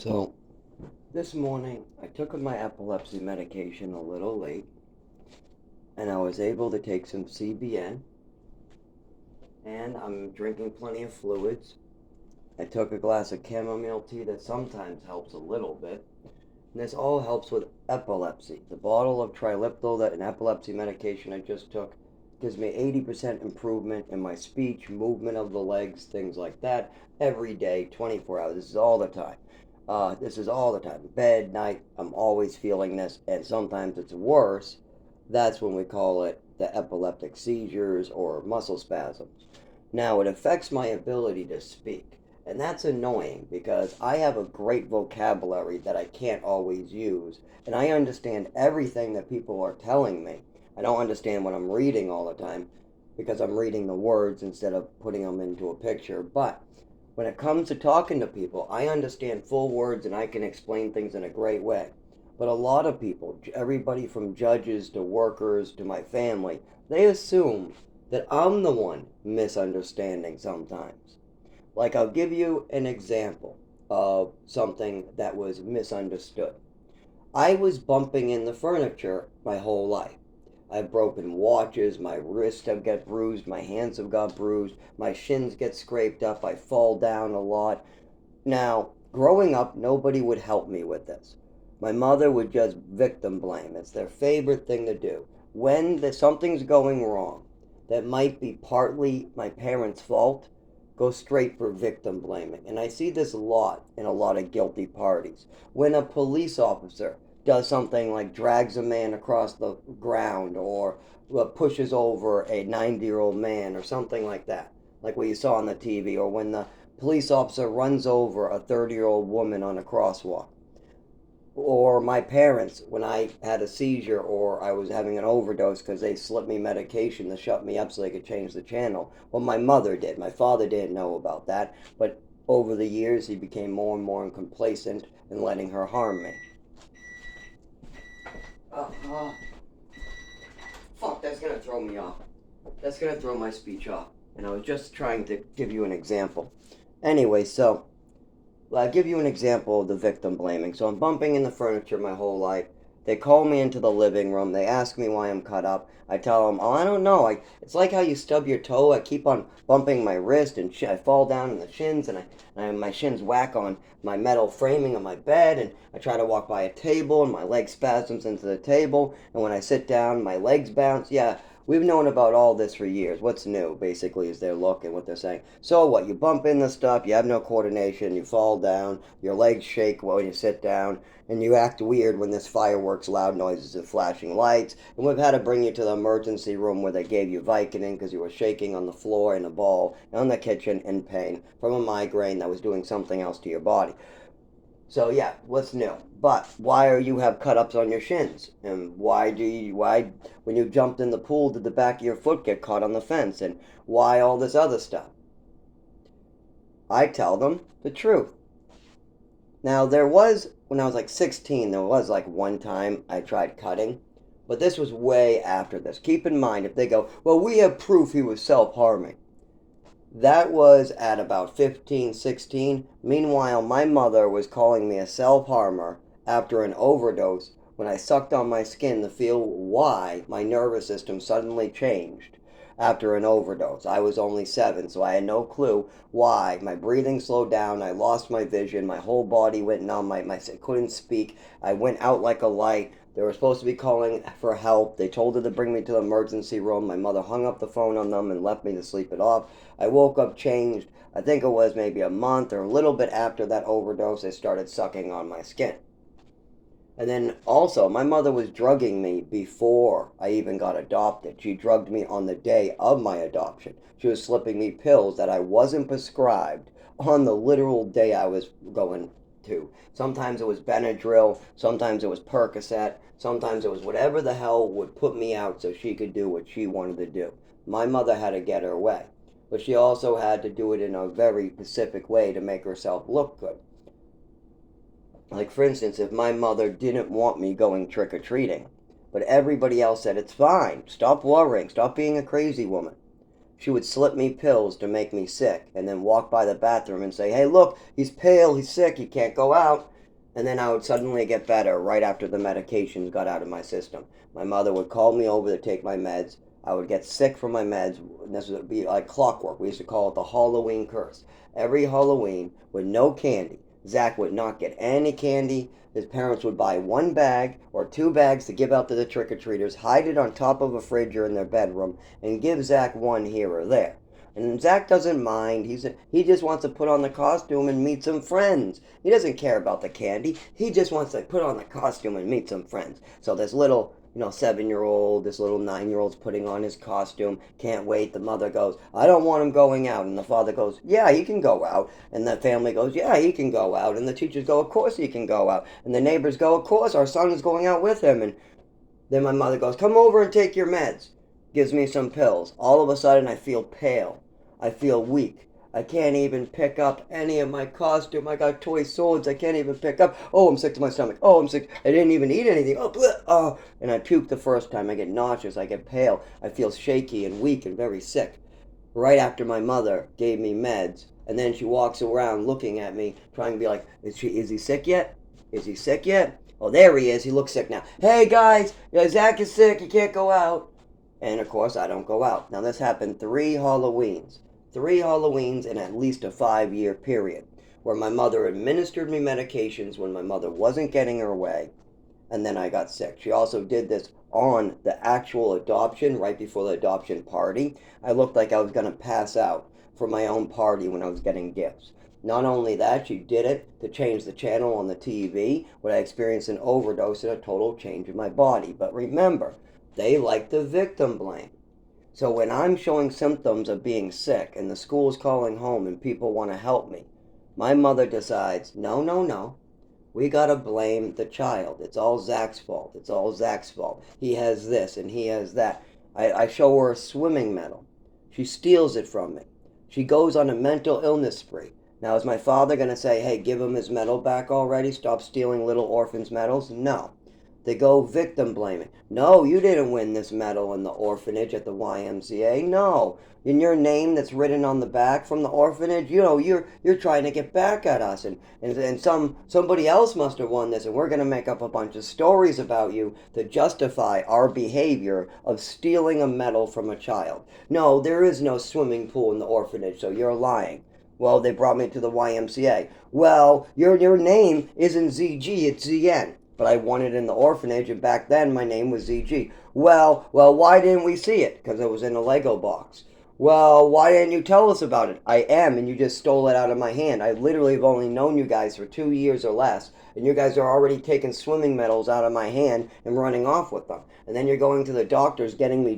So, this morning I took my epilepsy medication a little late, and I was able to take some CBN, and I'm drinking plenty of fluids. I took a glass of chamomile tea that sometimes helps a little bit, and this all helps with epilepsy. The bottle of Triliptal, that an epilepsy medication I just took, gives me 80% improvement in my speech, movement of the legs, things like that, every day, 24 hours. This is all the time. This is all the time. Bed, night, I'm always feeling this, and sometimes it's worse. That's when we call it the epileptic seizures or muscle spasms. Now, it affects my ability to speak. And that's annoying because I have a great vocabulary that I can't always use. And I understand everything that people are telling me. I don't understand what I'm reading all the time because I'm reading the words instead of putting them into a picture. But when it comes to talking to people, I understand full words and I can explain things in a great way. But a lot of people, everybody from judges to workers to my family, they assume that I'm the one misunderstanding sometimes. Like, I'll give you an example of something that was misunderstood. I was bumping in the furniture my whole life. I've broken watches, my wrists have got bruised, my hands have got bruised, my shins get scraped up, I fall down a lot. Now, growing up, nobody would help me with this. My mother would just victim blame. It's their favorite thing to do. When something's going wrong that might be partly my parents' fault, go straight for victim blaming. And I see this a lot in a lot of guilty parties. When a police officer does something like drags a man across the ground or pushes over a 90-year-old man or something like that, like what you saw on the TV, or when the police officer runs over a 30-year-old woman on a crosswalk, or my parents when I had a seizure or I was having an overdose because they slipped me medication to shut me up so they could change the channel. Well, my mother did. My father didn't know about that, but over the years he became more and more complacent in letting her harm me. Uh, uh, Fuck, that's gonna throw me off. That's gonna throw my speech off. And I was just trying to give you an example. Anyway, so I'll give you an example of the victim blaming. So I'm bumping in the furniture my whole life. They call me into the living room. They ask me why I'm cut up. I tell them, oh, I don't know. It's like how you stub your toe. I keep on bumping my wrist and I fall down in the shins and my shins whack on my metal framing of my bed. And I try to walk by a table and my leg spasms into the table. And when I sit down, my legs bounce. Yeah, we've known about all this for years. What's new, basically, is their look and what they're saying. So what? You bump in the stuff, you have no coordination, you fall down, your legs shake when you sit down, and you act weird when there's fireworks, loud noises, and flashing lights. And we've had to bring you to the emergency room where they gave you Vicodin because you were shaking on the floor in a ball, in the kitchen in pain from a migraine that was doing something else to your body. So yeah, what's new? But why are you have cut ups on your shins? And why when you jumped in the pool did the back of your foot get caught on the fence? And why all this other stuff? I tell them the truth. Now there was when I was like 16, there was like one time I tried cutting, but this was way after this. Keep in mind if they go, well, we have proof he was self-harming. That was at about 15, 16. Meanwhile, my mother was calling me a self-harmer after an overdose when I sucked on my skin to feel why my nervous system suddenly changed after an overdose. I was only 7, so I had no clue why. My breathing slowed down. I lost my vision. My whole body went numb. I couldn't speak. I went out like a light. They were supposed to be calling for help. They told her to bring me to the emergency room. My mother hung up the phone on them and left me to sleep it off. I woke up changed. I think it was maybe a month or a little bit after that overdose, they started sucking on my skin. And then also, my mother was drugging me before I even got adopted. She drugged me on the day of my adoption. She was slipping me pills that I wasn't prescribed on the literal day I was going to. Sometimes it was Benadryl, sometimes it was Percocet, sometimes it was whatever the hell would put me out so she could do what she wanted to do. My mother had to get her way, but she also had to do it in a very specific way to make herself look good. Like, for instance, if my mother didn't want me going trick or treating, but everybody else said, it's fine, stop worrying, stop being a crazy woman, she would slip me pills to make me sick and then walk by the bathroom and say, hey, look, he's pale, he's sick, he can't go out. And then I would suddenly get better right after the medications got out of my system. My mother would call me over to take my meds. I would get sick from my meds, and this would be like clockwork. We used to call it the Halloween curse. Every Halloween, with no candy, Zach would not get any candy. His parents would buy one bag or two bags to give out to the trick-or-treaters, hide it on top of a fridge or in their bedroom, and give Zach one here or there. And Zach doesn't mind. He just wants to put on the costume and meet some friends. He doesn't care about the candy. He just wants to put on the costume and meet some friends. So this little 7-year-old, this little 9-year-old's putting on his costume, can't wait. The mother goes, I don't want him going out. And the father goes, yeah, he can go out. And the family goes, yeah, he can go out. And the teachers go, of course he can go out. And the neighbors go, of course, our son is going out with him. And then my mother goes, come over and take your meds. Gives me some pills. All of a sudden I feel pale. I feel weak. I can't even pick up any of my costume. I got toy swords I can't even pick up. Oh, I'm sick to my stomach. Oh, I'm sick. I didn't even eat anything. Oh, bleh. Oh. And I puke the first time. I get nauseous. I get pale. I feel shaky and weak and very sick. Right after my mother gave me meds. And then she walks around looking at me, trying to be like, is he sick yet? Is he sick yet? Oh, there he is. He looks sick now. Hey, guys. Zach is sick. He can't go out. And, of course, I don't go out. Now, this happened 3 Halloweens. 3 Halloweens in at least a 5-year period, where my mother administered me medications when my mother wasn't getting her way, and then I got sick. She also did this on the actual adoption, right before the adoption party. I looked like I was going to pass out for my own party when I was getting gifts. Not only that, she did it to change the channel on the TV, when I experienced an overdose and a total change in my body. But remember, they like to victim blame. So when I'm showing symptoms of being sick and the school's calling home and people want to help me, my mother decides, no, we gotta blame the child. It's all Zach's fault. It's all Zach's fault. He has this and he has that. I show her a swimming medal. She steals it from me. She goes on a mental illness spree. Now, is my father going to say, hey, give him his medal back already? Stop stealing little orphans' medals? No. They go victim blaming. No, you didn't win this medal in the orphanage at the YMCA. No. In your name that's written on the back from the orphanage, you're trying to get back at us. And somebody else must have won this, and we're going to make up a bunch of stories about you to justify our behavior of stealing a medal from a child. No, there is no swimming pool in the orphanage, so you're lying. Well, they brought me to the YMCA. Well, your name isn't ZG, it's ZN. But I won it in the orphanage, and back then my name was ZG. Well, why didn't we see it? Because it was in a Lego box. Well, why didn't you tell us about it? I am, and you just stole it out of my hand. I literally have only known you guys for 2 years or less, and you guys are already taking swimming medals out of my hand and running off with them. And then you're going to the doctors getting me